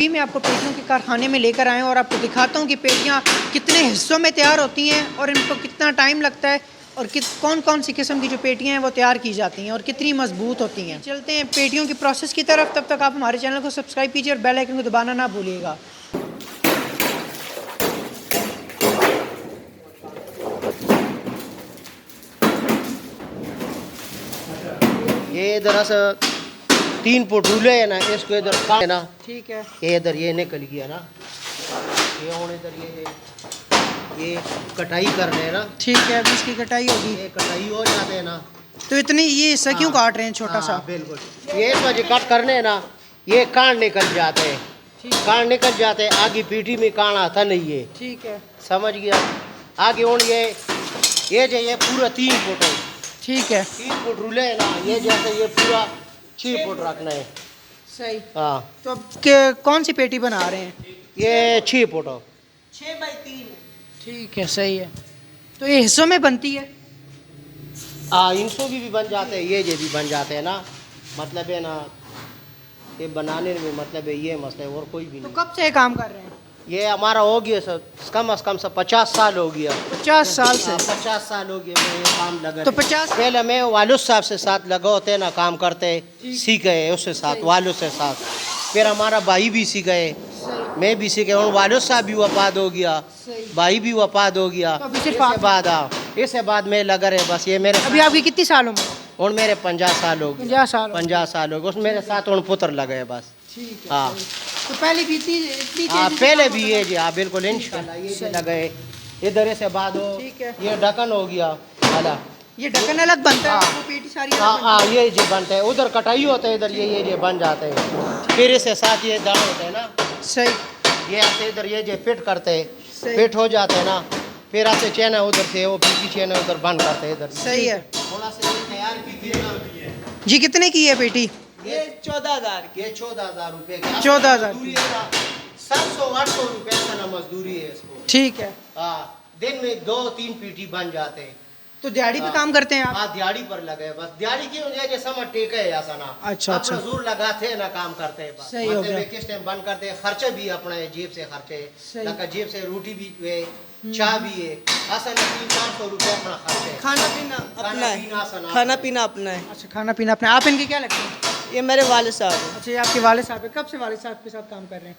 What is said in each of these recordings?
अभी मैं आपको पेटियों के कारखाने में लेकर आया हूँ और आपको दिखाता हूँ कि पेटियाँ कितने हिस्सों में तैयार होती हैं और इनको कितना टाइम लगता है और कौन कौन सी किस्म की जो पेटियाँ हैं वो तैयार की जाती हैं और कितनी मजबूत होती हैं। चलते हैं पेटियों की प्रोसेस की तरफ। तब तक आप हमारे चैनल को सब्सक्राइब कीजिए और बेल आइकन को दबाना ना भूलिएगा। ये इधर से 3 फुट रूले है ना, इसको इधर है ना, ठीक है। ये इधर ये निकल गया ना, ये और इधर ये कटाई कर रहे हैं ना। ठीक है, अभी इसकी कटाई होगी। ये कटाई हो जाते हैं ना, तो इतनी ये हिस्सा क्यों काट रहे हैं छोटा सा? बिल्कुल, ये इस वजह कट करने हैं ना, ये कान निकल जाते हैं, कान निकल जाते हैं, आगे पीठी में कान आता नहीं है। ठीक है, समझ गया। आगे और ये जो ये पूरा 3 फुट है। ठीक है, 3 फुट रूले है ना, ये जैसे ये पूरा 6 फुट रखना है। सही। हाँ, तो अब कौन सी पेटी बना रहे हैं? ये 6 फुट हो। 6x3। ठीक है, सही है। तो ये हिस्सों में बनती है? हाँ, इंसो भी बन जाते हैं, ये भी बन जाते हैं ना। मतलब है ना, ये बनाने में मतलब है ये मसला है, और कोई भी तो नहीं। कब से ये काम कर रहे हैं? ये हमारा हो गया सर, कम से कम 50 साल हो गया। 50 साल से? 50 साल हो गया मैं ये काम लगा। तो 50 पहले मैं वालिद साहब से साथ लगा होते ना, काम करते सीखे उससे साथ, वालिद से साथ। फिर हमारा भाई भी सीखे, मैं भी सीखे, और वालिद साहब भी वफात हो गया, भाई भी वफात हो गया। तो अभी सिर्फ इसके बाद इसके बाद मैं लगा रहे बस। ये मेरे अभी आपकी कितनी साल उम्र? और मेरे 50 साल हो गए। 50 साल? 50 साल हो गए। उसमें मेरे साथ और पुत्र लगे बस। ठीक है। हाँ, तो पहले भी इतनी हाँ, तेजी से पहले काम भी होता ये जी, हाँ बिल्कुल इंशाल्लाह ये भी लगे। इधर से बाद हो, ठीक है। ये ढक्कन हो गया वाला। ये ढक्कन अलग बनता है, हाँ। वो पेटी सारी अलग हाँ बनती हाँ, ये जी बनते हैं। उधर कटाई होते है, इधर ये बन जाते हैं। फिर इसके साथ ये दाल होते हैं ना, है। सही। ये आते इधर ये फिट करते हैं, सही। फिट हो जाते हैं ना। फिर आते चैन है उधर से, वो पीछी चैन है उधर बंद करते हैं इधर। सही है। थोड़ा सा ये तैयार कीजिए ना। जी कितने की है पेटी? ये 14,000 की, 14,000 रुपये की। 14,000 मजदूरी है ना, 700-800 रुपये का ना मजदूरी है इसको। ठीक है। हाँ, दिन में 2-3 पीटी बन जाते हैं। तो दिहाड़ी पे काम करते हैं आप? हाँ, दिहाड़ी पर लगे बस। दिहाड़ी क्यों है, जैसा मैं टेके है ऐसा ना। अच्छा, अच्छा। अपना जोर लगाते हैं ना, काम करते हैं बस। सही हो गया। किस टाइम बंद करते हैं, खर्चे भी अपने जेब से खर्चे, सही। लगा जेब से रोटी भी है, चाय भी है, ऐसा ना 300-400 रुपये अपना खर्चे। खाना पीना अपना है, खाना पीना अपना है। अच्छा, खाना पीना अपने। आप इनके क्या लगते हैं? ये मेरे वाले साहब हैं। अच्छा, ये आपके वाले साहब है। कब से वाले साहब के साथ काम कर रहे हैं?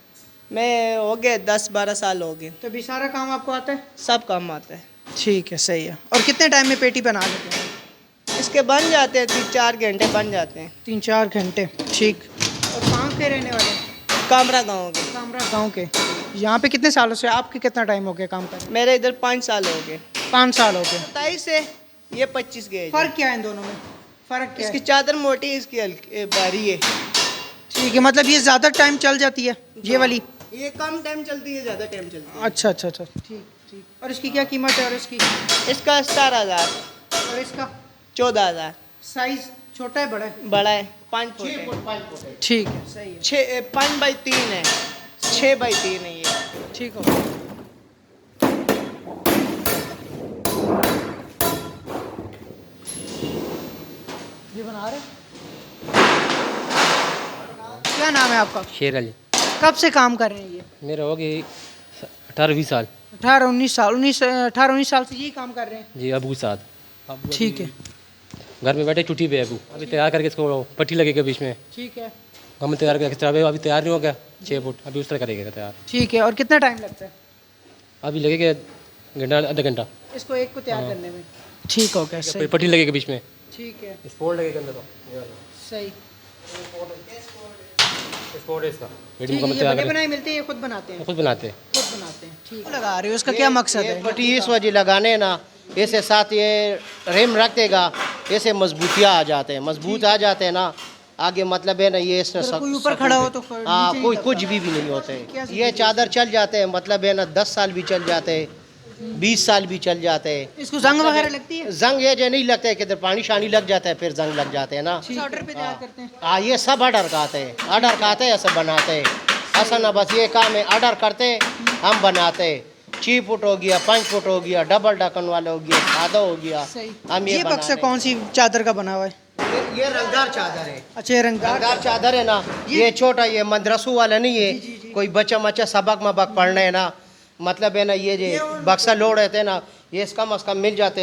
मैं हो गए 10-12 साल हो गए। तो अभी सारा काम आपको आता है? सब काम आता है। ठीक है, सही है। और कितने टाइम में पेटी बना लेते हैं? इसके बन जाते हैं 3-4 घंटे बन जाते हैं। 3-4 घंटे। ठीक। और कहाँ के रहने वाले? कामरा गाँव के। कामरा गाँव के। यहाँ पे कितने सालों से? आपके कितना टाइम हो गया काम करने? मेरे इधर 5 साल हो गए। 5 साल हो गए। 27 से ये 25 गए। फ़र्क क्या है इन दोनों में? फ़र्क क्या इसकी है? चादर मोटी, इसकी हल्की भारी है। ठीक है, मतलब ये ज़्यादा टाइम चल जाती है ये वाली? ये कम टाइम चलती है, ज़्यादा टाइम चलती है। अच्छा अच्छा अच्छा, ठीक ठीक। और इसकी क्या कीमत है? और इसकी? इसका 17,000। और इसका? 14,000। साइज़ छोटा है बड़ा है? बड़ा है, 5 फुट 6 है। फुट 5 फुट है। ठीक है, सही है। 5x3 है, 6x3 है ये। ठीक हो। ये बना रहे? क्या नाम है आपका? शेर अली। कब से काम कर रहे हैं ये? मेरा हो गई 18-20 साल। 18-19 साल? 18-19 साल से यही काम कर रहे हैं? जी, अबू के साथ। ठीक है, घर में बैठे छुट्टी पे अबू अभी तैयार करके इसको पट्टी लगेगा बीच में। ठीक है, हम तैयार करके अभी तैयार नहीं हो गया 6 फुट, अभी उस तरह करेगा तैयार। ठीक है। और कितना टाइम लगता है अभी लगेगा घंटा आधा घंटा। इसको एक को तैयार करने में? ठीक हो गया, सही। पट्टी लगेगा बीच में, ठीक है, स्पोर्ट लगेगा अंदर तो सही। स्पोर्ट है इसका। ठीक है, ये तैयार बने करके बनाए मिलते हैं, ये खुद बनाते हैं? खुद बनाते हैं। खुद बनाते हैं, ठीक है। लगा रहे हो, उसका क्या मकसद है? पट्टी इस वजह लगाने ना, ऐसे साथ ये रेम रख देगा, ऐसे मजबूतियाँ आ जाते हैं, मजबूत आ जाते हैं ना। आगे मतलब है ना, ये इसमें अगर कोई ऊपर खड़ा हो तो हाँ, नीचे कोई नहीं कुछ लगता। भी नहीं होते। क्या ये चादर चल जाते हैं, मतलब है ना 10 साल भी चल जाते हैं, 20 साल भी चल जाते हैं। इसको जंग वगैरह लगती है? जंग ये जो नहीं लगता है, किधर पानी शानी लग जाता है फिर जंग लग जाते हैं ना। ऑर्डर पे तैयार करते हैं? हाँ, ये सब ऑर्डर का आते हैं, ऑर्डर का आते हैं, ऐसे बनाते हैं। ऐसा ना बस ये काम है, ऑर्डर करते हैं, हम बनाते हैं। 6 फुट हो गया, 5 फुट हो गया, डबल ढक्कन वाला हो गया, सादा हो गया। सही। हम ये बना बक्सा रहे कौन सी चादर का बना हुआ है? हैं। ये रंगदार चादर है। अच्छा, ये रंगदार रंगदार चादर है ना, ये छोटा, ये मदरसों वाला नहीं है, कोई बच्चा मच्चा सबक मबक पढ़ने है ना, मतलब है ना ये जो बक्सा लोड रहते हैं ना, ये कम अज़ कम मिल जाते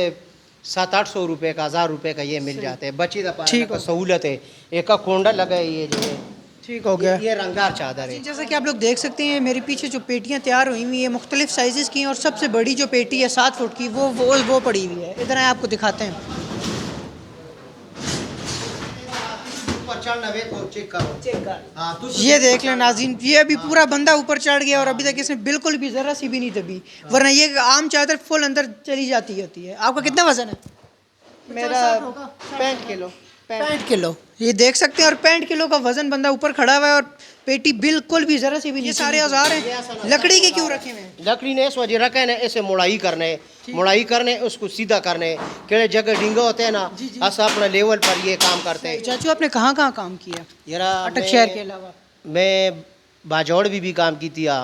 700-800 रुपये का, 1000 रुपये का ये मिल जाते हैं। बच्ची का ठीक पालने का सहूलत है। एक का कोंडा लगा है ये जो है, ठीक हो गया। ये रंगदार चादर है। जैसा कि आप लोग देख सकते हैं मेरे पीछे जो पेटियां तैयार हुई हुई है मुख्तलिफ साइज़ की हैं, और सबसे बड़ी जो पेटी है 7 फुट की वो पड़ी हुई है। इधर आए आपको दिखाते हैं। ऊपर चढ़ना है तो चेक करो। हाँ, तो ये देख लें नाज़रीन, ये अभी पूरा बंदा ऊपर चढ़ गया और अभी तक इसने बिल्कुल भी ज़रा सी भी नहीं दबी, वरना ये आम चादर फुल अंदर चली जाती होती है। आपका कितना वजन है? मेरा 65 किलो। 65 किलो। ये देख सकते हैं, और 65 किलो का वजन बंदा ऊपर खड़ा हुआ है और पेटी बिल्कुल भी ज़रा सी भी नहीं। ये सारे औजार हैं, लकड़ी के क्यों रखे हुए हैं? लकड़ी ने इस वजह रखे ना, ऐसे मुड़ाई करने उसको सीधा करने केड़े जगह डिंगे होते हैं ना, अस अपने लेवल पर ये काम करते हैं। चाचू आपने कहाँ कहाँ काम किया यारा अटक शहर के अलावा? मैं बाजौड़ भी काम की थिया,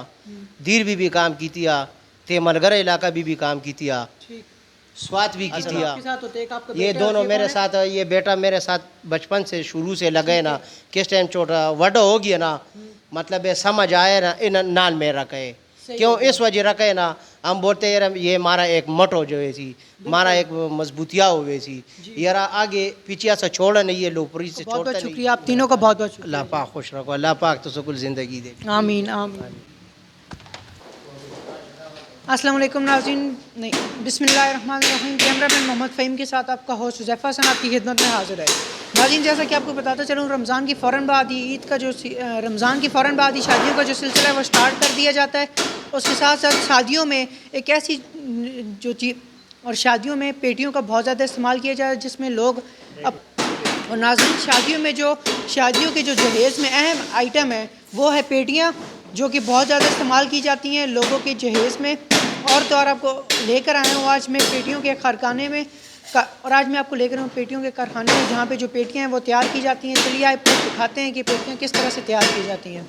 दीर भी काम की थिया, ते मलगर इलाका भी काम की थिया, स्वात भी की थिया। आपके साथ होते एक आपका ये बेटा, दोनों ये मेरे कौन है? साथ है। ये बेटा मेरे साथ बचपन से शुरू से लगे ना, किस टाइम छोटा वड़ा हो गया ना, मतलब ये समझ आए ना, इन नाल में रखे। क्यों इस वजह रखे ना, हम बोलते यार ये मारा एक मटो जो है सी, मारा एक मजबूतिया हुए सी यार, आगे पीछे से छोड़ा नहीं, ये लोपरी से बहुत छोड़ता बहुत नहीं। शुक्रिया आप तीनों का, बहुत बहुत शुक्रिया। अल्लाह पाक खुश रखो, अल्लाह पाक तो सुकुल ज़िंदगी दे। आमीन आमीन। अस्सलाम वालेकुम नाज़रीन, नहीं बिस्मिल्लाहिर्रहमानिर्रहीम। कैमरामैन मोहम्मद फ़हीम के साथ आपका होस्ट हुज़ैफ़ा हसन आपकी खिदमत में हाज़िर है। नाज़रीन, जैसा कि आपको बताता चलूँ, रमज़ान की फ़ौरन बाद ही ईद का जो रमज़ान की फ़ौरन बाद ही शादियों का जो सिलसिला है वो स्टार्ट कर दिया जाता है। उसके साथ साथ शादियों में एक ऐसी जो चीज़, और शादियों में पेटियों का बहुत ज़्यादा इस्तेमाल किया जाए, जिसमें लोग अब, और नाज़रीन शादियों में जो शादियों के जो जहेज़ में अहम आइटम है वो है पेटियाँ, जो कि बहुत ज़्यादा इस्तेमाल की जाती हैं लोगों के जहेज़ में। और तो और आपको लेकर आया हूँ आज मैं पेटियों के कारखाने में और आज मैं आपको लेकर आया हूँ पेटियों के कारखाने में, जहाँ पे जो पेटियाँ हैं वो तैयार की जाती हैं। चलिए आपको दिखाते हैं कि पेटियाँ किस तरह से तैयार की जाती हैं।